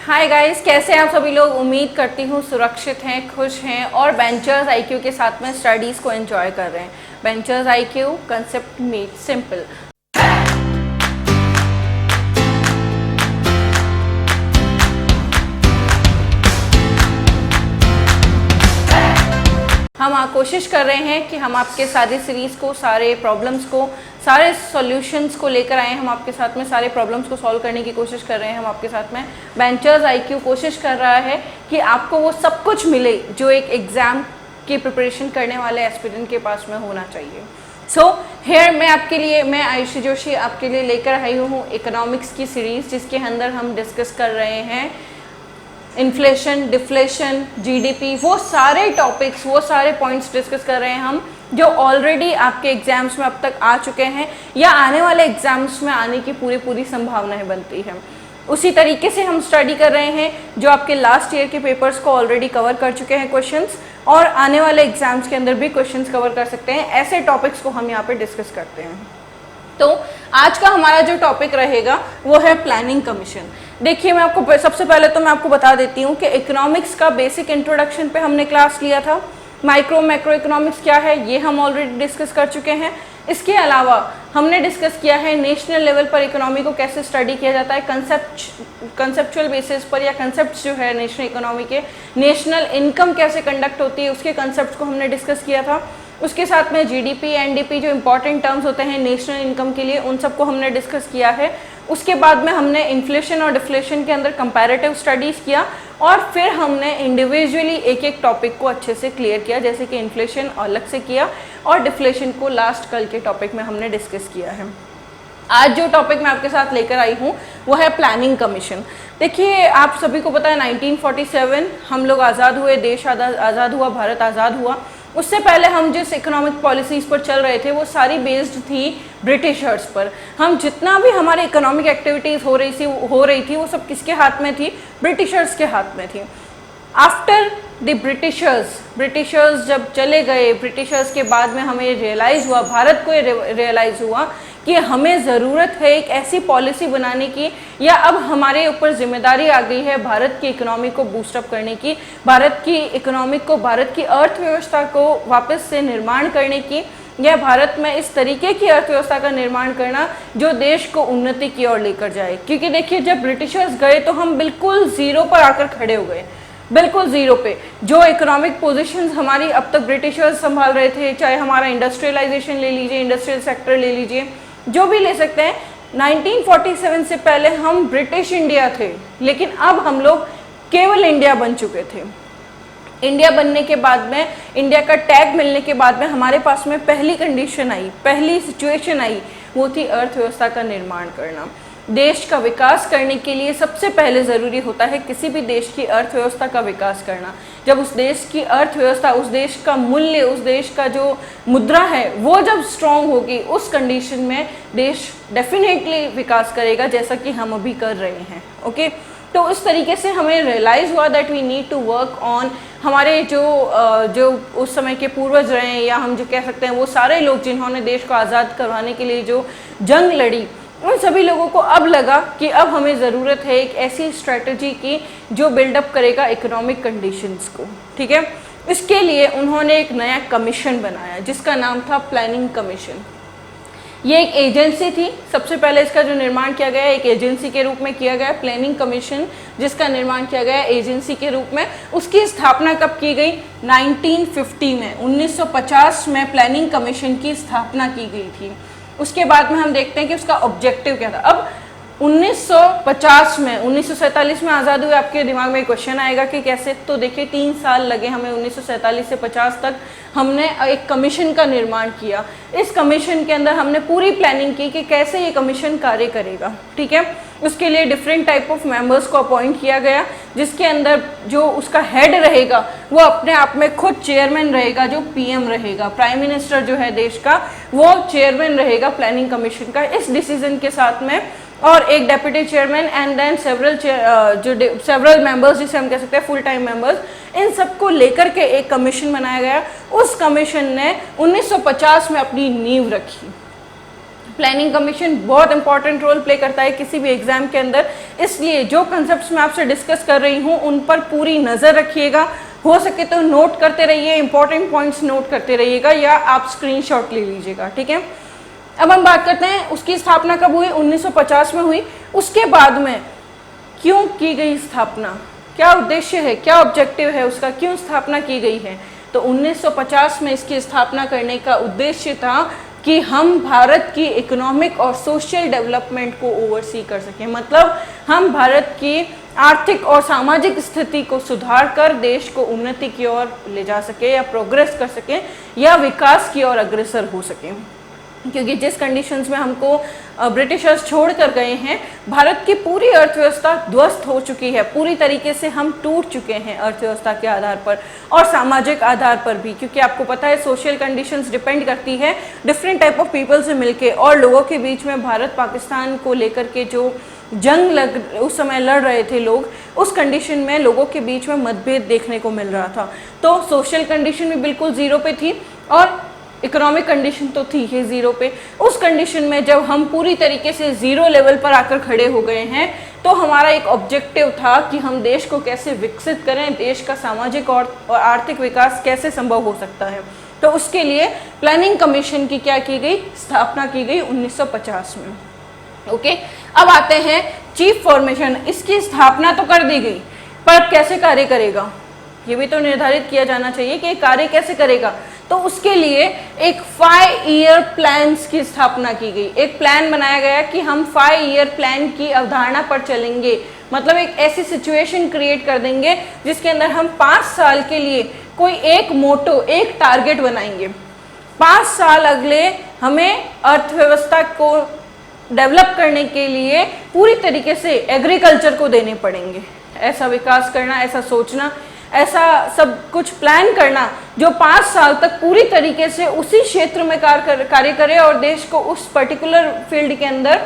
Hi guys, कैसे हैं आप सभी लोग। उम्मीद करती हूँ सुरक्षित हैं, खुश हैं और बेंचर्स आईक्यू के साथ में स्टडीज़ को एंजॉय कर रहे हैं। Benchers IQ concept made simple. हम कोशिश कर रहे हैं कि हम आपके सारी सीरीज़ को, सारे प्रॉब्लम्स को, सारे सॉल्यूशंस को लेकर आए। हम आपके साथ में सारे प्रॉब्लम्स को सॉल्व करने की कोशिश कर रहे हैं। हम आपके साथ में बेंचर्स आईक्यू कोशिश कर रहा है कि आपको वो सब कुछ मिले जो एक एग्ज़ाम की प्रिपरेशन करने वाले एस्पिरेंट के पास में होना चाहिए। सो हेयर मैं आयुषी जोशी आपके लिए लेकर आई हूँ इकोनॉमिक्स की सीरीज़, जिसके अंदर हम डिस्कस कर रहे हैं इन्फ्लेशन, डिफ्लेशन, जीडीपी, वो सारे टॉपिक्स, वो सारे पॉइंट्स डिस्कस कर रहे हैं हम जो ऑलरेडी आपके एग्जाम्स में अब तक आ चुके हैं या आने वाले एग्जाम्स में आने की पूरी संभावनाएं बनती है। उसी तरीके से हम स्टडी कर रहे हैं जो आपके लास्ट ईयर के पेपर्स को ऑलरेडी कवर कर चुके हैं क्वेश्चंस, और आने वाले एग्जाम्स के अंदर भी क्वेश्चंस कवर कर सकते हैं। ऐसे टॉपिक्स को हम यहाँ पे डिस्कस करते हैं। तो आज का हमारा जो टॉपिक रहेगा वो है प्लानिंग कमीशन। देखिए, सबसे पहले तो मैं आपको बता देती हूँ कि इकोनॉमिक्स का बेसिक इंट्रोडक्शन पे हमने क्लास लिया था। माइक्रो मैक्रो इकोनॉमिक्स क्या है ये हम ऑलरेडी डिस्कस कर चुके हैं। इसके अलावा हमने डिस्कस किया है नेशनल लेवल पर इकोनॉमी को कैसे स्टडी किया जाता है, कंसेप्चुअल बेसिस पर, या कंसेप्ट जो है नेशनल इकोनॉमी के, नेशनल इनकम कैसे कंडक्ट होती है उसके कंसेप्ट को हमने डिस्कस किया था। उसके साथ में जीडीपी, एनडीपी जो इंपॉर्टेंट टर्म्स होते हैं नेशनल इनकम के लिए, उन सबको हमने डिस्कस किया है। उसके बाद में हमने इन्फ्लेशन और डिफ्लेशन के अंदर कंपैरेटिव स्टडीज़ किया, और फिर हमने इंडिविजुअली एक एक टॉपिक को अच्छे से क्लियर किया, जैसे कि इन्फ्लेशन अलग से किया और डिफ्लेशन को लास्ट कल के टॉपिक में हमने डिस्कस किया है। आज जो टॉपिक मैं आपके साथ लेकर आई हूँ वो है प्लानिंग कमीशन। देखिए, आप सभी को पता है 1947 हम लोग आज़ाद हुए, देश आज़ाद हुआ, भारत आज़ाद हुआ। उससे पहले हम जिस इकोनॉमिक पॉलिसीज़ पर चल रहे थे वो सारी बेस्ड थी ब्रिटिशर्स पर। हम जितना भी हमारे इकोनॉमिक एक्टिविटीज़ हो रही थी वो सब किसके हाथ में थी? ब्रिटिशर्स के हाथ में थी। आफ्टर द ब्रिटिशर्स जब चले गए, ब्रिटिशर्स के बाद में हमें रियलाइज़ हुआ, भारत को रियलाइज़ हुआ कि हमें ज़रूरत है एक ऐसी पॉलिसी बनाने की, या अब हमारे ऊपर जिम्मेदारी आ गई है भारत की इकोनॉमी को बूस्टअप करने की, भारत की इकोनॉमी को, भारत की अर्थव्यवस्था को वापस से निर्माण करने की, या भारत में इस तरीके की अर्थव्यवस्था का निर्माण करना जो देश को उन्नति की ओर लेकर जाए। क्योंकि देखिए, जब ब्रिटिशर्स गए तो हम बिल्कुल ज़ीरो पर आकर खड़े हो गए, बिल्कुल ज़ीरो पे। जो इकोनॉमिक पोजीशंस हमारी अब तक ब्रिटिशर्स संभाल रहे थे, चाहे हमारा इंडस्ट्रियलाइजेशन ले लीजिए, इंडस्ट्रियल सेक्टर ले लीजिए, जो भी ले सकते हैं, 1947 से पहले हम ब्रिटिश इंडिया थे, लेकिन अब हम लोग केवल इंडिया बन चुके थे। इंडिया बनने के बाद में, इंडिया का टैग मिलने के बाद में हमारे पास में पहली कंडीशन आई, पहली सिचुएशन आई, वो थी अर्थव्यवस्था का निर्माण करना। देश का विकास करने के लिए सबसे पहले ज़रूरी होता है किसी भी देश की अर्थव्यवस्था का विकास करना। जब उस देश की अर्थव्यवस्था, उस देश का मूल्य, उस देश का जो मुद्रा है वो जब स्ट्रॉन्ग होगी, उस कंडीशन में देश डेफिनेटली विकास करेगा, जैसा कि हम अभी कर रहे हैं। ओके, तो इस तरीके से हमें रियलाइज़ हुआ that we need to work on, हमारे जो उस समय के पूर्वज रहे, या हम जो कह सकते हैं वो सारे लोग जिन्होंने देश को आज़ाद करवाने के लिए जो जंग लड़ी, उन सभी लोगों को अब लगा कि अब हमें ज़रूरत है एक ऐसी स्ट्रैटेजी की जो बिल्डअप करेगा इकोनॉमिक कंडीशंस को। ठीक है, इसके लिए उन्होंने एक नया कमीशन बनाया जिसका नाम था प्लानिंग कमीशन। ये एक एजेंसी थी, सबसे पहले इसका जो निर्माण किया गया एक एजेंसी के रूप में किया गया, प्लानिंग कमीशन जिसका निर्माण किया गया एजेंसी के रूप में। उसकी स्थापना कब की गई? 1950 में, 1950 में प्लानिंग कमीशन की स्थापना की गई थी। उसके बाद में हम देखते हैं कि उसका ऑब्जेक्टिव क्या था। अब 1950 में, 1947 में आज़ाद हुए, आपके दिमाग में क्वेश्चन आएगा कि कैसे? तो देखिए, 3 साल लगे हमें 1947 से 50 तक। हमने एक कमीशन का निर्माण किया। इस कमीशन के अंदर हमने पूरी प्लानिंग की कि कैसे ये कमीशन कार्य करेगा। ठीक है, उसके लिए डिफरेंट टाइप ऑफ मेंबर्स को अपॉइंट किया गया, जिसके अंदर जो उसका हेड रहेगा वो अपने आप में खुद चेयरमैन रहेगा, जो पीएम रहेगा, प्राइम मिनिस्टर जो है देश का, वो चेयरमैन रहेगा प्लानिंग कमीशन का इस डिसीजन के साथ में, और एक deputy chairman and then several members, जिसे हम कह सकते हैं फुल टाइम मेंबर्स। इन सबको लेकर के एक कमीशन बनाया गया। उस कमीशन ने 1950 में अपनी नींव रखी। प्लानिंग कमीशन बहुत इंपॉर्टेंट रोल प्ले करता है किसी भी एग्जाम के अंदर, इसलिए जो कंसेप्ट्स मैं आपसे डिस्कस कर रही हूँ उन पर पूरी नज़र रखिएगा, हो सके तो नोट करते रहिए, इंपॉर्टेंट पॉइंट्स नोट करते रहिएगा या आप स्क्रीनशॉट ले लीजिएगा, ठीक है। अब हम बात करते हैं उसकी स्थापना कब हुई, 1950 में हुई। उसके बाद में क्यों की गई स्थापना, क्या उद्देश्य है, क्या ऑब्जेक्टिव है उसका, क्यों स्थापना की गई है। तो 1950 में इसकी स्थापना करने का उद्देश्य था कि हम भारत की इकोनॉमिक और सोशल डेवलपमेंट को ओवरसी कर सकें, मतलब हम भारत की आर्थिक और सामाजिक स्थिति को सुधार कर देश को उन्नति की ओर ले जा सके या प्रोग्रेस कर सकें या विकास की ओर अग्रसर हो सकें। क्योंकि जिस कंडीशंस में हमको ब्रिटिशर्स छोड़ कर गए हैं, भारत की पूरी अर्थव्यवस्था ध्वस्त हो चुकी है, पूरी तरीके से हम टूट चुके हैं अर्थव्यवस्था के आधार पर और सामाजिक आधार पर भी, क्योंकि आपको पता है सोशल कंडीशंस डिपेंड करती है डिफरेंट टाइप ऑफ पीपल से मिलके, और लोगों के बीच में भारत पाकिस्तान को लेकर के जो जंग उस समय लड़ रहे थे लोग, उस कंडीशन में लोगों के बीच में मतभेद देखने को मिल रहा था। तो सोशल कंडीशन भी बिल्कुल जीरो पे थी और इकोनॉमिक कंडीशन तो थी ही जीरो पे। उस कंडीशन में जब हम पूरी तरीके से जीरो लेवल पर आकर खड़े हो गए हैं, तो हमारा एक ऑब्जेक्टिव था कि हम देश को कैसे विकसित करें, देश का सामाजिक और आर्थिक विकास कैसे संभव हो सकता है। तो उसके लिए प्लानिंग कमीशन की क्या की गई, स्थापना की गई 1950 में। ओके, अब आते हैं चीफ फॉर्मेशन। इसकी स्थापना तो कर दी गई, पर कैसे कार्य करेगा ये भी तो निर्धारित किया जाना चाहिए कि कार्य कैसे करेगा। तो उसके लिए एक 5 ईयर प्लान्स की स्थापना की गई, एक प्लान बनाया गया कि हम 5 ईयर प्लान की अवधारणा पर चलेंगे, मतलब एक ऐसी सिचुएशन क्रिएट कर देंगे जिसके अंदर हम 5 साल के लिए कोई एक मोटो, एक टारगेट बनाएंगे। 5 साल अगले हमें अर्थव्यवस्था को डेवलप करने के लिए पूरी तरीके से एग्रीकल्चर को देने पड़ेंगे, ऐसा विकास करना, ऐसा सोचना, ऐसा सब कुछ प्लान करना जो 5 साल तक पूरी तरीके से उसी क्षेत्र में कार्य करे और देश को उस पर्टिकुलर फील्ड के अंदर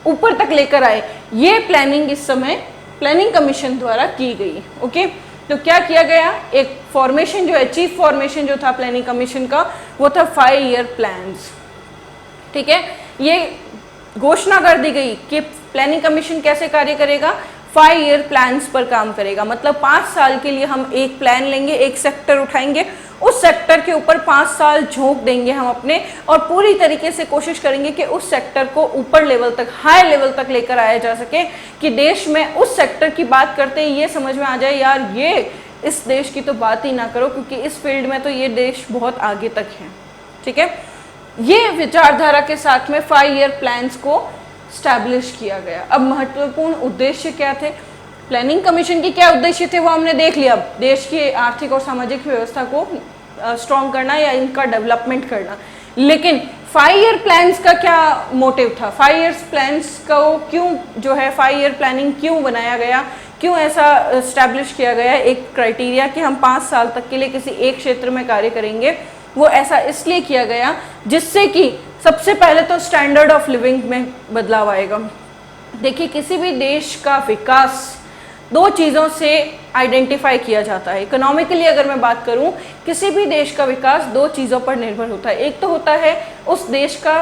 ऊपर तक लेकर आए। ये प्लानिंग इस समय प्लानिंग कमीशन द्वारा की गई। ओके, तो क्या किया गया, एक फॉर्मेशन जो है, चीफ फॉर्मेशन जो था प्लानिंग कमीशन का, वो था 5 ईयर प्लान्स। ठीक है, ये घोषणा कर दी गई कि प्लानिंग कमीशन कैसे कार्य करेगा, 5 ईयर प्लान्स पर काम करेगा। मतलब 5 साल के लिए हम एक प्लान लेंगे, एक सेक्टर उठाएंगे, उस सेक्टर के ऊपर 5 साल झोंक देंगे हम अपने, और पूरी तरीके से कोशिश करेंगे कि उस सेक्टर को ऊपर लेवल तक, हाई लेवल तक लेकर आया जा सके, कि देश में उस सेक्टर की बात करते ही ये समझ में आ जाए, यार ये इस देश की तो बात ही ना करो, क्योंकि इस फील्ड में तो ये देश बहुत आगे तक है। ठीक है, ये विचारधारा के साथ में 5 ईयर प्लान्स को स्टैब्लिश किया गया। अब महत्वपूर्ण उद्देश्य क्या थे, प्लानिंग कमीशन की क्या उद्देश्य थे वो हमने देख लिया। देश की आर्थिक और सामाजिक व्यवस्था को स्ट्रॉन्ग करना या इनका डेवलपमेंट करना, लेकिन 5 ईयर प्लान्स का क्या मोटिव था, 5 ईयर्स प्लान्स को क्यों जो है 5 ईयर प्लानिंग क्यों बनाया गया, क्यों ऐसा स्टैब्लिश किया गया एक क्राइटेरिया कि हम 5 साल तक के लिए किसी एक क्षेत्र में कार्य करेंगे। वो ऐसा इसलिए किया गया जिससे कि सबसे पहले तो स्टैंडर्ड ऑफ लिविंग में बदलाव आएगा। देखिए, किसी भी देश का विकास 2 चीज़ों से आइडेंटिफाई किया जाता है। इकोनॉमिकली अगर मैं बात करूं, किसी भी देश का विकास 2 चीज़ों पर निर्भर होता है। एक तो होता है उस देश का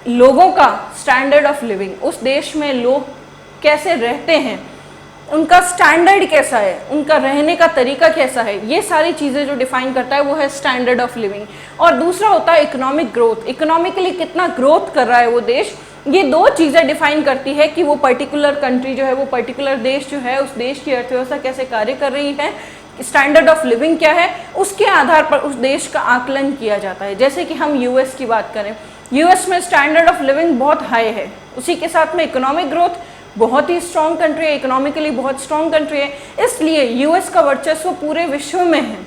लोगों का स्टैंडर्ड ऑफ लिविंग, उस देश में लोग कैसे रहते हैं, उनका स्टैंडर्ड कैसा है, उनका रहने का तरीका कैसा है, ये सारी चीज़ें जो डिफाइन करता है वो है स्टैंडर्ड ऑफ लिविंग। और दूसरा होता है इकोनॉमिक ग्रोथ, इकोनॉमिकली कितना ग्रोथ कर रहा है वो देश। ये 2 चीज़ें डिफाइन करती है कि वो पर्टिकुलर कंट्री जो है, वो पर्टिकुलर देश जो है, उस देश की अर्थव्यवस्था कैसे कार्य कर रही है, स्टैंडर्ड ऑफ लिविंग क्या है, उसके आधार पर उस देश का आकलन किया जाता है। जैसे कि हम यूएस की बात करें, यूएस में स्टैंडर्ड ऑफ लिविंग बहुत हाई है, उसी के साथ में इकोनॉमिक ग्रोथ बहुत ही स्ट्रॉन्ग कंट्री है, इकोनॉमिकली बहुत स्ट्रॉन्ग कंट्री है, इसलिए यूएस का वर्चस्व पूरे विश्व में है।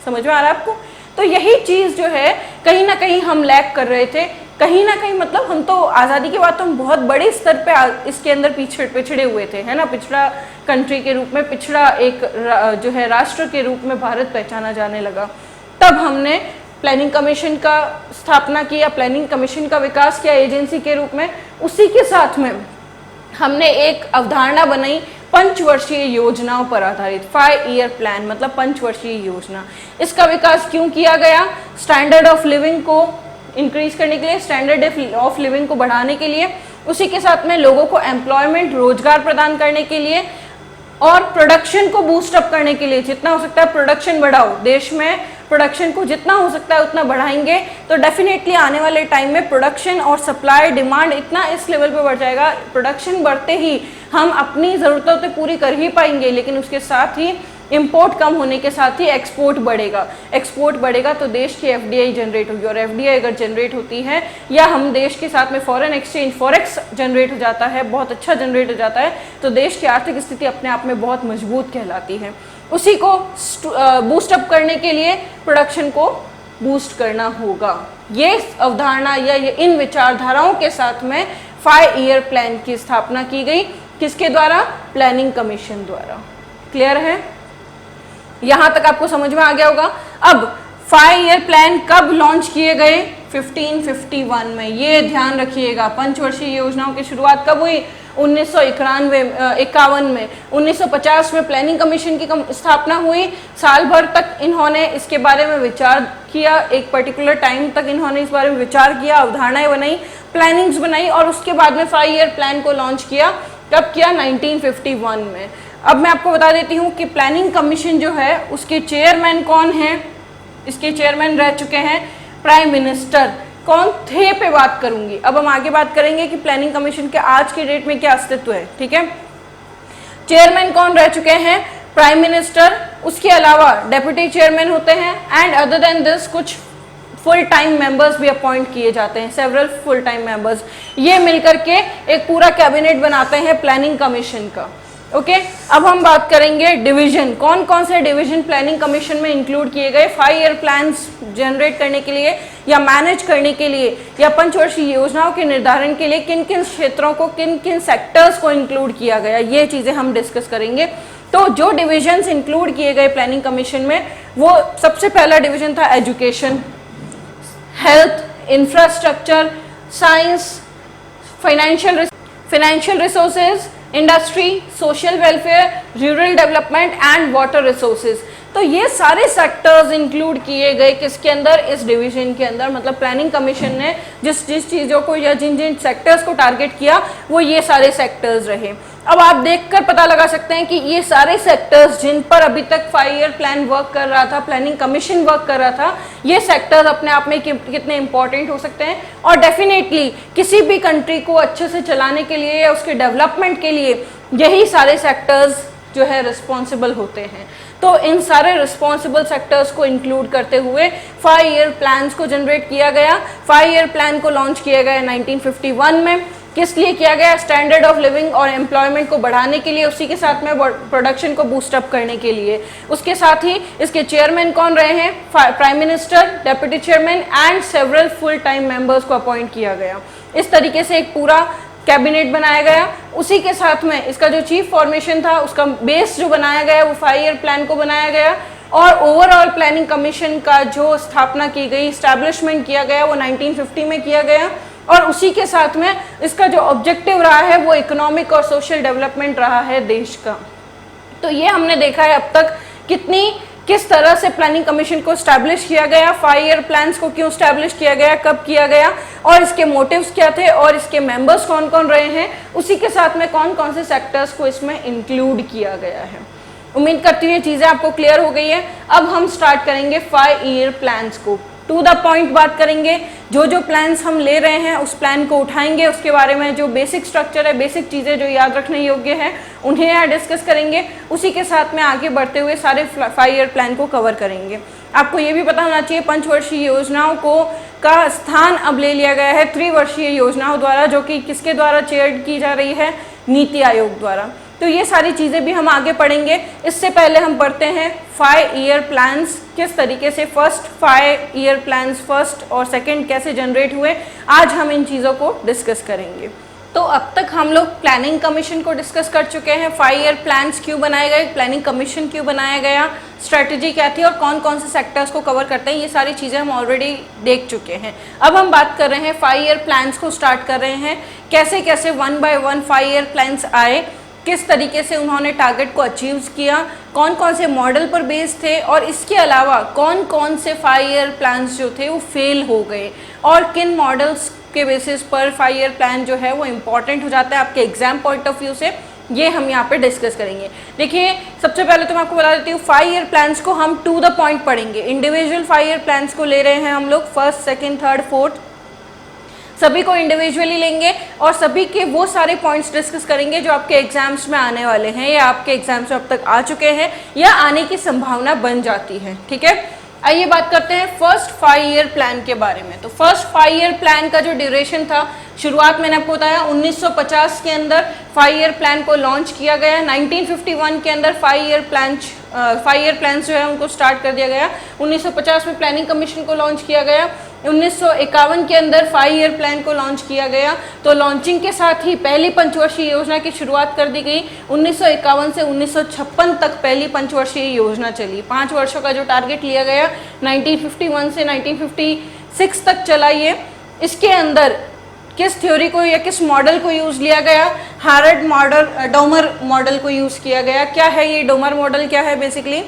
समझ में आ रहा है आपको? तो यही चीज़ जो है कहीं ना कहीं हम लैक कर रहे थे, कहीं ना कहीं, मतलब हम तो आज़ादी के बाद तो हम बहुत बड़े स्तर पे इसके अंदर पिछड़े हुए थे, है ना, पिछड़ा कंट्री के रूप में, पिछड़ा एक जो है राष्ट्र के रूप में भारत पहचाना जाने लगा। तब हमने प्लानिंग कमीशन का स्थापना की या प्लानिंग कमीशन का विकास किया एजेंसी के रूप में। उसी के साथ में हमने एक अवधारणा बनाई पंचवर्षीय योजनाओं पर आधारित, 5 ईयर प्लान, मतलब पंचवर्षीय योजना। इसका विकास क्यों किया गया, स्टैंडर्ड ऑफ लिविंग को इंक्रीज करने के लिए, स्टैंडर्ड ऑफ लिविंग को बढ़ाने के लिए, उसी के साथ में लोगों को एम्प्लॉयमेंट, रोजगार प्रदान करने के लिए और प्रोडक्शन को बूस्ट अप करने के लिए। जितना हो सकता है प्रोडक्शन बढ़ाओ, देश में प्रोडक्शन को जितना हो सकता है उतना बढ़ाएंगे तो डेफिनेटली आने वाले टाइम में प्रोडक्शन और सप्लाई डिमांड इतना इस लेवल पे बढ़ जाएगा, प्रोडक्शन बढ़ते ही हम अपनी ज़रूरतों तो पूरी कर ही पाएंगे, लेकिन उसके साथ ही इंपोर्ट कम होने के साथ ही एक्सपोर्ट बढ़ेगा। एक्सपोर्ट बढ़ेगा तो देश की एफडीआई जनरेट होगी, और एफडीआई अगर जनरेट होती है या हम देश के साथ में फॉरेन एक्सचेंज फॉरेक्स जनरेट हो जाता है, बहुत अच्छा जनरेट हो जाता है, तो देश की आर्थिक स्थिति अपने आप में बहुत मजबूत कहलाती है। उसी को बूस्ट अप करने के लिए प्रोडक्शन को बूस्ट करना होगा। ये अवधारणा या ये इन विचारधाराओं के साथ में 5 ईयर प्लान की स्थापना की गई। किसके द्वारा? प्लानिंग कमीशन द्वारा। क्लियर है? यहां तक आपको समझ में आ गया होगा। अब 5 ईयर प्लान कब लॉन्च किए गए? 1551 में। ये ध्यान रखिएगा, पंचवर्षीय योजनाओं की शुरुआत कब हुई? 1951 में। 1950 में प्लानिंग कमीशन की स्थापना हुई। साल भर तक इन्होंने इसके बारे में विचार किया, एक पर्टिकुलर टाइम तक इन्होंने इस बारे में विचार किया, अवधारणाएं बनाई, प्लानिंग्स बनाई और उसके बाद में 5 ईयर प्लान को लॉन्च किया। कब किया? 1951 में। अब मैं आपको बता देती हूँ कि प्लानिंग कमीशन जो है उसके चेयरमैन कौन हैं। इसके चेयरमैन रह चुके हैं प्राइम मिनिस्टर। कौन थे पे बात करूंगी। अब हम आगे बात करेंगे कि प्लानिंग कमीशन के आज के डेट में क्या अस्तित्व है। ठीक है, चेयरमैन कौन रह चुके हैं? Prime minister. उसके अलावा डेप्यूटी चेयरमैन होते हैं एंड अदर देन दिस कुछ फुल टाइम मेंबर्स भी अपॉइंट किए जाते हैं, सेवरल फुल टाइम मेंबर्स। ये मिलकर के एक पूरा कैबिनेट बनाते हैं प्लानिंग कमीशन का। ओके, अब हम बात करेंगे डिवीजन। कौन कौन से डिवीजन प्लानिंग कमीशन में इंक्लूड किए गए 5 ईयर प्लान्स जनरेट करने के लिए या मैनेज करने के लिए या पंचवर्षीय योजनाओं के निर्धारण के लिए किन किन क्षेत्रों को, किन किन सेक्टर्स को इंक्लूड किया गया, ये चीजें हम डिस्कस करेंगे। तो जो डिविजन्स इंक्लूड किए गए प्लानिंग कमीशन में, वो सबसे पहला डिवीजन था education, health, infrastructure, science, financial resources, industry, social welfare, rural development and water resources. तो ये सारे सेक्टर्स इंक्लूड किए गए किसके अंदर? इस डिवीजन के अंदर। मतलब प्लानिंग कमीशन ने जिस जिस चीज़ों को या जिन जिन सेक्टर्स को टारगेट किया वो ये सारे सेक्टर्स रहे। अब आप देखकर पता लगा सकते हैं कि ये सारे सेक्टर्स जिन पर अभी तक 5 ईयर प्लान वर्क कर रहा था, प्लानिंग कमीशन वर्क कर रहा था, ये सेक्टर्स अपने आप में कितने इंपॉर्टेंट हो सकते हैं। और डेफिनेटली किसी भी कंट्री को अच्छे से चलाने के लिए या उसके डेवलपमेंट के लिए यही सारे सेक्टर्स जो है रिस्पॉन्सिबल होते हैं। तो इन सारे रिस्पॉन्सिबल सेक्टर्स को इंक्लूड करते हुए 5 ईयर प्लान्स को जनरेट किया गया। 5 ईयर प्लान को लॉन्च किया गया 1951 में। किस लिए किया गया? स्टैंडर्ड ऑफ लिविंग और एम्प्लॉयमेंट को बढ़ाने के लिए, उसी के साथ में प्रोडक्शन को बूस्ट अप करने के लिए। उसके साथ ही इसके चेयरमैन कौन रहे हैं? Prime minister, deputy chairman and several full time members को अपॉइंट किया गया। इस तरीके से एक पूरा कैबिनेट बनाया गया। उसी के साथ में इसका जो चीफ फॉर्मेशन था, उसका बेस जो बनाया गया वो 5 ईयर प्लान को बनाया गया। और ओवरऑल प्लानिंग कमीशन का जो स्थापना की गई, स्टैब्लिशमेंट किया गया, वो 1950 में किया गया। और उसी के साथ में इसका जो ऑब्जेक्टिव रहा है वो इकोनॉमिक और सोशल डेवलपमेंट रहा है देश का। तो ये हमने देखा है अब तक किस तरह से प्लानिंग कमीशन को स्टैब्लिश किया गया, 5 ईयर प्लान्स को क्यों स्टैब्लिश किया गया, कब किया गया और इसके मोटिव्स क्या थे और इसके मेंबर्स कौन कौन रहे हैं। उसी के साथ में कौन कौन से सेक्टर्स को इसमें इंक्लूड किया गया है। उम्मीद करती हूँ ये चीज़ें आपको क्लियर हो गई है। अब हम स्टार्ट करेंगे 5 ईयर प्लान्स को, टू द पॉइंट बात करेंगे। जो जो प्लान्स हम ले रहे हैं उस प्लान को उठाएंगे, उसके बारे में जो बेसिक स्ट्रक्चर है, बेसिक चीज़ें जो याद रखने योग्य है, उन्हें यहाँ डिस्कस करेंगे। उसी के साथ में आगे बढ़ते हुए सारे 5 ईयर प्लान को कवर करेंगे। आपको ये भी पता होना चाहिए पंचवर्षीय योजनाओं का स्थान अब ले लिया गया है त्रिवर्षीय योजनाओं द्वारा, जो कि किसके द्वारा चेयर की जा रही है? नीति आयोग द्वारा। तो ये सारी चीज़ें भी हम आगे पढ़ेंगे। इससे पहले हम पढ़ते हैं 5 ईयर प्लान्स किस तरीके से, फर्स्ट 5 ईयर प्लान्स फर्स्ट और सेकंड कैसे जनरेट हुए। आज हम इन चीज़ों को डिस्कस करेंगे। तो अब तक हम लोग प्लानिंग कमीशन को डिस्कस कर चुके हैं। 5 ईयर प्लान्स क्यों बनाए गए, प्लानिंग कमीशन क्यों बनाया गया, स्ट्रेटजी क्या थी और कौन कौन से सेक्टर्स को कवर करते हैं, ये सारी चीज़ें हम ऑलरेडी देख चुके हैं। अब हम बात कर रहे हैं 5 ईयर प्लान्स को स्टार्ट कर रहे हैं। कैसे कैसे 1 by 1 5 ईयर प्लान्स आए, किस तरीके से उन्होंने टारगेट को अचीव किया, कौन कौन से मॉडल पर बेस्ड थे, और इसके अलावा कौन कौन से 5 ईयर प्लान्स जो थे वो फेल हो गए, और किन मॉडल्स के बेसिस पर 5 ईयर प्लान जो है वो इम्पॉर्टेंट हो जाता है आपके एग्जाम पॉइंट ऑफ व्यू से, ये हम यहाँ पे डिस्कस करेंगे। देखिए सबसे पहले तो मैं आपको बता देती हूँ 5 ईयर प्लान्स को हम टू द पॉइंट पढ़ेंगे। इंडिविजुअल 5 ईयर प्लान्स को ले रहे हैं हम लोग, फर्स्ट, सेकंड, थर्ड, फोर्थ, सभी को इंडिविजुअली लेंगे और सभी के वो सारे पॉइंट्स डिस्कस करेंगे जो आपके एग्जाम्स में आने वाले हैं या आपके एग्जाम्स में अब तक आ चुके हैं या आने की संभावना बन जाती है। ठीक है, आइए बात करते हैं फर्स्ट 5 ईयर प्लान के बारे में। तो फर्स्ट 5 ईयर प्लान का जो ड्यूरेशन था, शुरुआत मैंने आपको बताया 1950 के अंदर 5 ईयर प्लान को लॉन्च किया गया। 1951 के अंदर 5 ईयर प्लान जो है उनको स्टार्ट कर दिया गया। 1950 में प्लानिंग कमीशन को लॉन्च किया गया। 1951 के अंदर 5 ईयर प्लान को लॉन्च किया गया। तो लॉन्चिंग के साथ ही पहली पंचवर्षीय योजना की शुरुआत कर दी गई। 1951 से 1956 तक पहली पंचवर्षीय योजना चली। 5 वर्षों का जो टारगेट लिया गया 1951 से 1956 तक चला ये। इसके अंदर किस थ्योरी को या किस मॉडल को यूज़ लिया गया? हार्वर्ड मॉडल, डोमर मॉडल को यूज़ किया गया। क्या है ये डोमर मॉडल? क्या है बेसिकली?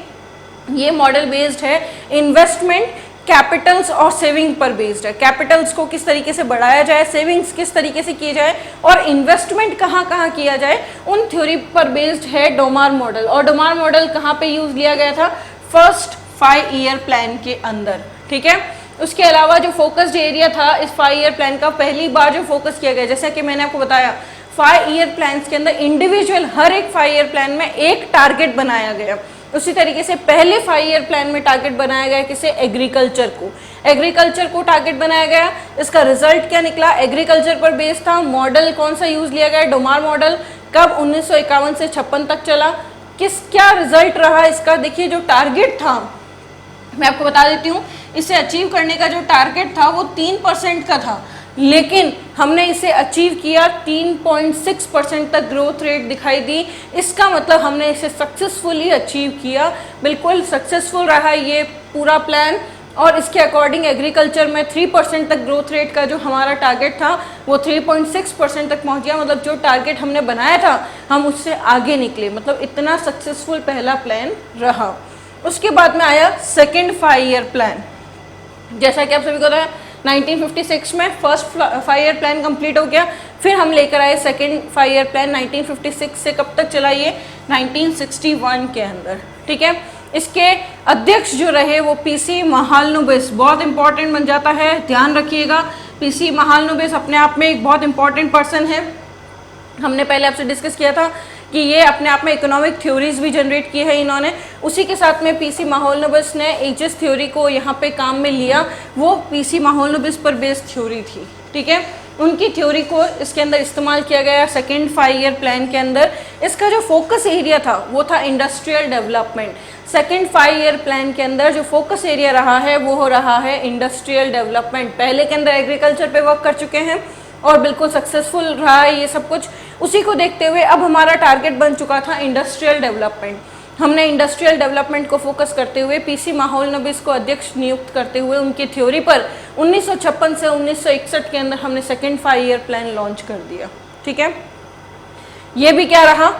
ये मॉडल बेस्ड है इन्वेस्टमेंट, कैपिटल्स और सेविंग पर बेस्ड है। कैपिटल्स को किस तरीके से बढ़ाया जाए, सेविंग्स किस तरीके से की जाए और इन्वेस्टमेंट कहाँ कहाँ किया जाए, उन थ्योरी पर बेस्ड है डोमार मॉडल। और डोमार मॉडल कहाँ पे यूज़ लिया गया था? फर्स्ट 5 ईयर प्लान के अंदर। ठीक है, उसके अलावा जो फोकस्ड एरिया था इस 5 ईयर प्लान का, पहली बार जो फोकस किया गया, जैसा कि मैंने आपको बताया 5 ईयर प्लान्स के अंदर इंडिविजुअल हर एक 5 ईयर प्लान में एक टारगेट बनाया गया। उसी तरीके से पहले 5 ईयर प्लान में टारगेट बनाया गया किसे? एग्रीकल्चर को। एग्रीकल्चर को टारगेट बनाया गया। इसका रिजल्ट क्या निकला? एग्रीकल्चर पर बेस्ड था। मॉडल कौन सा यूज लिया गया? Domar model. कब? 1951 से 56 तक चला। क्या रिजल्ट रहा इसका? देखिए जो टारगेट था मैं आपको बता देती हूँ, इसे अचीव करने का जो टारगेट था वो 3% का था, लेकिन हमने इसे अचीव किया 3.6% तक ग्रोथ रेट दिखाई दी। इसका मतलब हमने इसे सक्सेसफुली अचीव किया। बिल्कुल सक्सेसफुल रहा ये पूरा प्लान। और इसके अकॉर्डिंग एग्रीकल्चर में 3% तक ग्रोथ रेट का जो हमारा टारगेट था वो 3.6% तक पहुंच गया। मतलब जो टारगेट हमने बनाया था हम उससे आगे निकले। मतलब इतना सक्सेसफुल पहला प्लान रहा। उसके बाद में आया सेकेंड 5 ईयर प्लान। जैसा कि आप सभी को पता है 1956 में फर्स्ट 5 ईयर प्लान कंप्लीट हो गया। फिर हम लेकर आए सेकेंड 5 ईयर प्लान। 1956 से कब तक चला ये? 1961 के अंदर। ठीक है, इसके अध्यक्ष जो रहे वो पीसी महालनोबिस। बहुत इंपॉर्टेंट बन जाता है, ध्यान रखिएगा। पीसी महालनोबिस अपने आप में एक बहुत इंपॉर्टेंट पर्सन है। हमने पहले आपसे डिस्कस किया था कि ये अपने आप में इकोनॉमिक थ्योरीज भी जनरेट की है इन्होंने। उसी के साथ में पीसी महालनोबिस ने एचएस थ्योरी को यहाँ पे काम में लिया। वो पीसी महालनोबिस पर बेस्ड थ्योरी थी। ठीक है, उनकी थ्योरी को इसके अंदर इस्तेमाल किया गया सेकेंड 5 ईयर प्लान के अंदर। इसका जो फोकस एरिया था वो था industrial development. Second 5 year plan के अंदर जो फोकस एरिया रहा है वो हो रहा है इंडस्ट्रियल डेवलपमेंट। पहले के अंदर एग्रीकल्चर पे वर्क कर चुके हैं और बिल्कुल सक्सेसफुल रहा है ये सब कुछ। उसी को देखते हुए अब हमारा टारगेट बन चुका था इंडस्ट्रियल डेवलपमेंट। हमने इंडस्ट्रियल डेवलपमेंट को फोकस करते हुए पीसी महालनोबिस को अध्यक्ष नियुक्त करते हुए उनकी थ्योरी पर 1956 से 1961 के अंदर हमने सेकेंड 5 ईयर प्लान लॉन्च कर दिया। ठीक है, ये भी क्या रहा?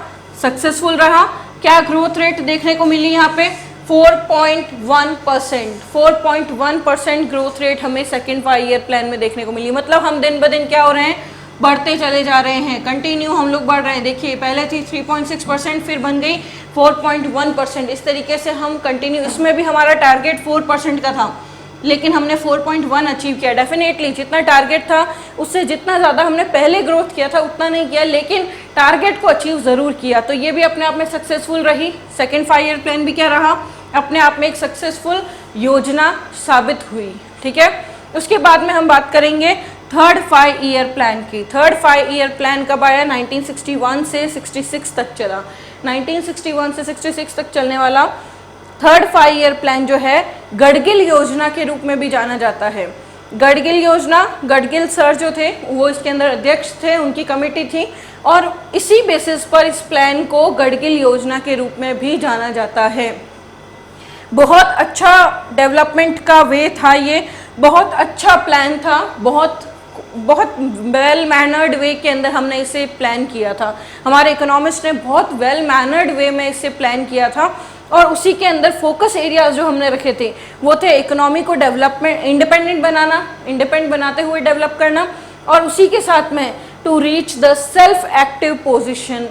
सक्सेसफुल रहा। क्या ग्रोथ रेट देखने को मिली यहाँ पे? 4.1%। 4.1% ग्रोथ रेट हमें सेकेंड 5 ईयर प्लान में देखने को मिली। मतलब हम दिन ब दिन क्या हो रहे हैं? बढ़ते चले जा रहे हैं, कंटिन्यू हम लोग बढ़ रहे हैं। देखिए पहले थी 3.6%, फिर बन गई 4.1%। इस तरीके से हम कंटिन्यू, इसमें भी हमारा टारगेट 4% का था लेकिन हमने 4.1 अचीव किया। डेफिनेटली जितना टारगेट था उससे जितना ज़्यादा हमने पहले ग्रोथ किया था उतना नहीं किया, लेकिन टारगेट को अचीव ज़रूर किया। तो ये भी अपने आप में सक्सेसफुल रही। सेकेंड 5 ईयर प्लान भी क्या रहा? अपने आप में एक सक्सेसफुल योजना साबित हुई। ठीक है, उसके बाद में हम बात करेंगे थर्ड 5 ईयर प्लान की। थर्ड 5 ईयर प्लान कब आया? 1961 से 66 तक चला। 1961 से 66 तक चलने वाला थर्ड 5 ईयर प्लान जो है गडगिल योजना के रूप में भी जाना जाता है। गडगिल योजना, गडगिल सर जो थे वो इसके अंदर अध्यक्ष थे, उनकी कमेटी थी और इसी बेसिस पर इस प्लान को गडगिल योजना के रूप में भी जाना जाता है। बहुत अच्छा डेवलपमेंट का वे था ये, बहुत अच्छा प्लान था, बहुत बहुत वेल मैनर्ड वे के अंदर हमने इसे प्लान किया था, हमारे इकोनॉमिस्ट ने बहुत वेल मैनर्ड वे में इसे प्लान किया था। और उसी के अंदर फोकस एरियाज जो हमने रखे थे वो थे इकोनॉमी को डेवलपमेंट इंडिपेंडेंट बनाना, इंडिपेंडेंट बनाते हुए डेवलप करना, और उसी के साथ में to reach the self active position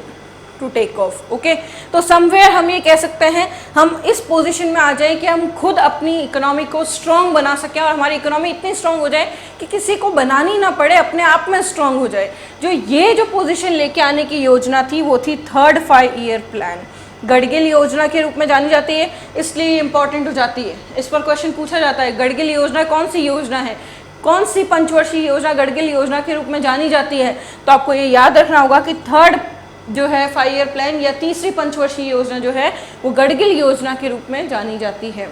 to take off. Okay, तो समवेयर हम ये कह सकते हैं हम इस पोजीशन में आ जाए कि हम खुद अपनी इकोनॉमी को स्ट्रांग बना सकें और हमारी इकोनॉमी इतनी स्ट्रांग हो जाए कि किसी को बनानी ना पड़े, अपने आप में स्ट्रांग हो जाए। जो पोजीशन लेके आने की योजना थी वो थी थर्ड 5 ईयर प्लान, गडगिल योजना के रूप में जानी जाती है, इसलिए इंपॉर्टेंट हो जाती है। इस पर क्वेश्चन पूछा जाता है, गडगिल योजना कौन सी योजना है, कौन सी पंचवर्षीय योजना गडगिल योजना के रूप में जानी जाती है? तो आपको ये याद रखना होगा कि थर्ड जो है 5 ईयर प्लान या तीसरी पंचवर्षीय योजना जो है वो गडगिल योजना के रूप में जानी जाती है।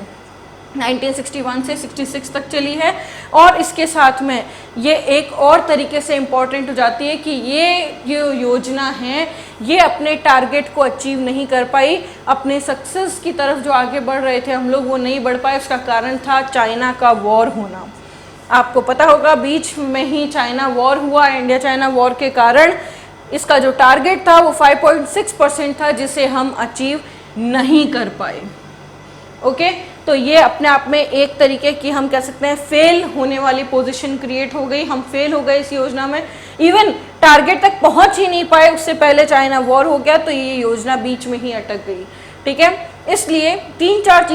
1961 से 66 तक चली है। और इसके साथ में ये एक और तरीके से इम्पॉर्टेंट हो जाती है कि ये जो योजना है ये अपने टारगेट को अचीव नहीं कर पाई, अपने सक्सेस की तरफ जो आगे बढ़ रहे थे हम लोग वो नहीं बढ़ पाए। उसका कारण था चाइना का वॉर होना। आपको पता होगा बीच में ही चाइना वॉर हुआ, इंडिया चाइना वॉर के कारण इसका जो टारगेट था वो 5.6% था, जिसे हम अचीव नहीं कर पाए। ओके, तो ये अपने आप में एक तरीके की हम कह सकते हैं फेल होने वाली पोजीशन क्रिएट हो गई, हम फेल हो गए इस योजना में, इवन टारगेट तक पहुंच ही नहीं पाए, उससे पहले चाइना वॉर हो गया, तो ये योजना बीच में ही अटक गई। ठीक है, इसलिए 3-4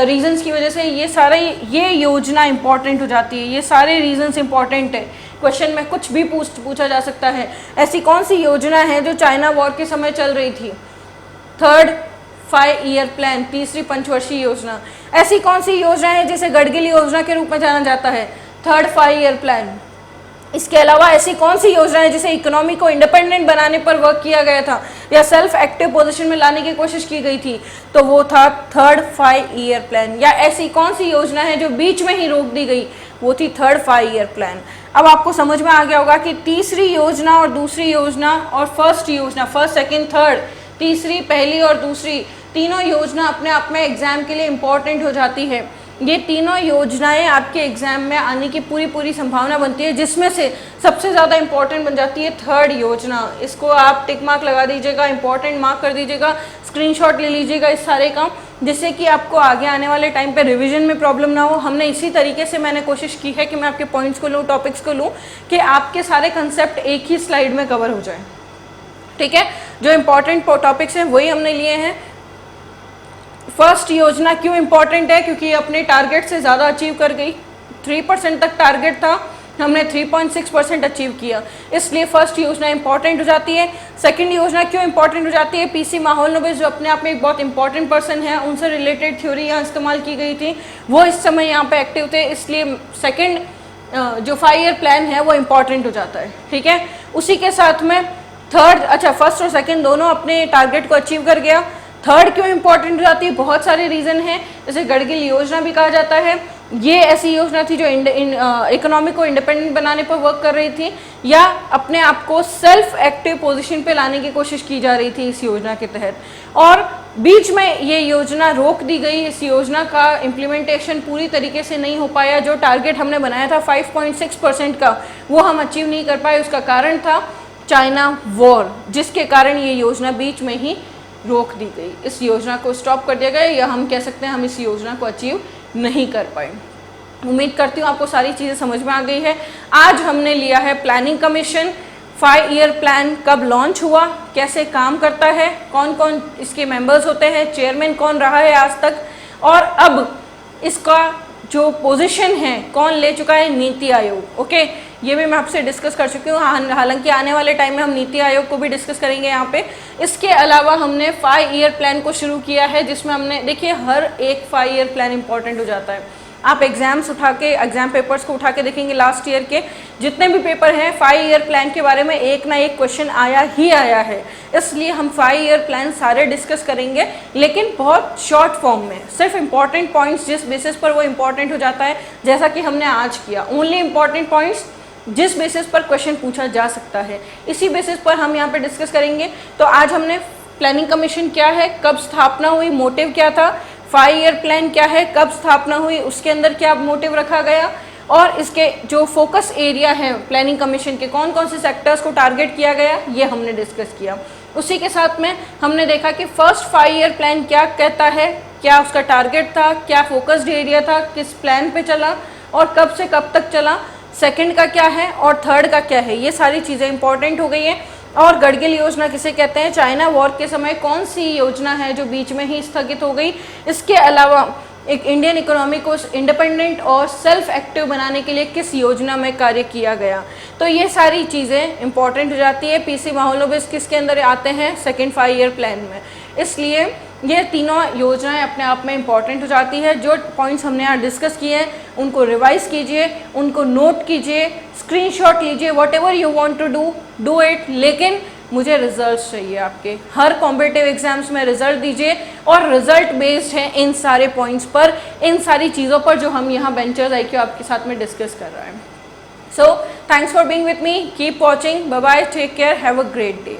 रीजंस की वजह से ये योजना इंपॉर्टेंट हो जाती है। ये सारे रीजंस इंपॉर्टेंट है, क्वेश्चन में कुछ भी पूछा जा सकता है। ऐसी कौन सी योजना है जो चाइना वॉर के समय चल रही थी? थर्ड 5 ईयर प्लान, तीसरी पंचवर्षीय योजना। ऐसी कौन सी योजना है जिसे गडगिल योजना के रूप में जाना जाता है? Third 5 year plan. इसके अलावा ऐसी कौन सी योजना है जिसे इकोनॉमी को इंडिपेंडेंट बनाने पर वर्क किया गया था या सेल्फ एक्टिव पोजीशन में लाने की कोशिश की गई थी? तो वो था थर्ड 5 ईयर प्लान। या ऐसी कौन सी योजना है जो बीच में ही रोक दी गई? वो थी थर्ड 5 ईयर प्लान। अब आपको समझ में आ गया होगा कि तीसरी योजना और दूसरी योजना और फर्स्ट योजना, फर्स्ट सेकंड थर्ड, तीसरी पहली और दूसरी, तीनों योजना अपने आप में एग्जाम के लिए इम्पॉर्टेंट हो जाती है। ये तीनों योजनाएं आपके एग्जाम में आने की पूरी संभावना बनती है, जिसमें से सबसे ज़्यादा इंपॉर्टेंट बन जाती है थर्ड योजना। इसको आप टिक मार्क लगा दीजिएगा, इंपॉर्टेंट मार्क कर दीजिएगा, स्क्रीनशॉट ले लीजिएगा इस सारे का, जिससे कि आपको आगे आने वाले टाइम पे रिवीजन में प्रॉब्लम ना हो। हमने इसी तरीके से मैंने कोशिश की है कि मैं आपके पॉइंट्स को लूँ, टॉपिक्स को लूँ, कि आपके सारे कंसेप्ट एक ही स्लाइड में कवर हो जाए। ठीक है, जो इम्पॉर्टेंट टॉपिक्स हैं वही हमने लिए हैं। फर्स्ट योजना क्यों इंपॉर्टेंट है? क्योंकि ये अपने टारगेट से ज़्यादा अचीव कर गई। 3% तक टारगेट था, हमने 3.6% अचीव किया, इसलिए फर्स्ट योजना इंपॉर्टेंट हो जाती है। सेकंड योजना क्यों इंपॉर्टेंट हो जाती है? पीसी माहौलनोबिस जो अपने आप में एक बहुत इंपॉर्टेंट पर्सन है, उनसे रिलेटेड थ्योरी यहाँ इस्तेमाल की गई थी, वो इस समय यहाँ पे एक्टिव थे, इसलिए सेकंड जो 5 ईयर प्लान है वो इंपॉर्टेंट हो जाता है। ठीक है, उसी के साथ में थर्ड, अच्छा फर्स्ट और सेकंड दोनों अपने टारगेट को अचीव कर गया। थर्ड क्यों इंपॉर्टेंट हो जाती है? बहुत सारे रीज़न हैं, जैसे गडगिल योजना भी कहा जाता है। ये ऐसी योजना थी जो इकोनॉमी को इंडिपेंडेंट बनाने पर वर्क कर रही थी या अपने आप को सेल्फ एक्टिव पोजीशन पे लाने की कोशिश की जा रही थी इस योजना के तहत, और बीच में ये योजना रोक दी गई। इस योजना का इम्प्लीमेंटेशन पूरी तरीके से नहीं हो पाया। जो टारगेट हमने बनाया था 5.6% का, वो हम अचीव नहीं कर पाए। उसका कारण था चाइना वॉर, जिसके कारण ये योजना बीच में ही रोक दी गई। इस योजना को स्टॉप कर दिया गया, या हम कह सकते हैं हम इस योजना को अचीव नहीं कर पाए। उम्मीद करती हूँ आपको सारी चीज़ें समझ में आ गई है। आज हमने लिया है प्लानिंग कमीशन, 5 ईयर प्लान कब लॉन्च हुआ, कैसे काम करता है, कौन कौन इसके मेंबर्स होते हैं, चेयरमैन कौन रहा है आज तक, और अब इसका जो पोजीशन है कौन ले चुका है, नीति आयोग। ओके, ये भी मैं आपसे डिस्कस कर चुकी हूँ। हालांकि आने वाले टाइम में हम नीति आयोग को भी डिस्कस करेंगे यहाँ पे। इसके अलावा हमने 5 ईयर प्लान को शुरू किया है, जिसमें हमने, देखिए हर एक 5 ईयर प्लान इंपॉर्टेंट हो जाता है। आप एग्जाम पेपर्स को उठा के देखेंगे, लास्ट ईयर के जितने भी पेपर हैं 5 ईयर प्लान के बारे में एक ना एक क्वेश्चन आया ही आया है। इसलिए हम 5 ईयर प्लान सारे डिस्कस करेंगे, लेकिन बहुत शॉर्ट फॉर्म में, सिर्फ इंपॉर्टेंट पॉइंट्स जिस बेसिस पर वो इंपॉर्टेंट हो जाता है, जैसा कि हमने आज किया। ओनली इंपॉर्टेंट पॉइंट्स जिस बेसिस पर क्वेश्चन पूछा जा सकता है, इसी बेसिस पर हम यहाँ पे डिस्कस करेंगे। तो आज हमने प्लानिंग कमीशन क्या है, कब स्थापना हुई, मोटिव क्या था, 5 ईयर प्लान क्या है, कब स्थापना हुई, उसके अंदर क्या मोटिव रखा गया, और इसके जो फोकस एरिया है प्लानिंग कमीशन के, कौन कौन से सेक्टर्स को टारगेट किया गया, ये हमने डिस्कस किया। उसी के साथ में हमने देखा कि फर्स्ट 5 ईयर प्लान क्या कहता है, क्या उसका टारगेट था, क्या फोकस्ड एरिया था, किस प्लान पे चला और कब से कब तक चला, सेकंड का क्या है और थर्ड का क्या है, ये सारी चीज़ें इंपॉर्टेंट हो गई हैं। और गडगिल योजना किसे कहते हैं, चाइना वॉर के समय कौन सी योजना है जो बीच में ही स्थगित हो गई। इसके अलावा एक इंडियन इकोनॉमी को इंडिपेंडेंट और सेल्फ एक्टिव बनाने के लिए किस योजना में कार्य किया गया। तो ये सारी चीज़ें इंपॉर्टेंट हो जाती है। पीसी महालनोबिस किसके अंदर आते हैं, सेकेंड 5 ईयर प्लान में। इसलिए ये तीनों योजनाएं अपने आप में इंपॉर्टेंट हो जाती है। जो पॉइंट्स हमने यहाँ डिस्कस किए हैं उनको रिवाइज कीजिए, उनको नोट कीजिए, स्क्रीनशॉट लीजिए, whatever you want to do it. लेकिन मुझे रिजल्ट्स चाहिए आपके, हर कॉम्पिटिटिव एग्जाम्स में रिजल्ट दीजिए और रिजल्ट बेस्ड है इन सारे पॉइंट्स पर, इन सारी चीज़ों पर जो हम यहाँ वेंचर्स IQ आपके साथ में डिस्कस कर रहे हैं। So thanks for being with me, keep watching, bye bye, take care, have a great day.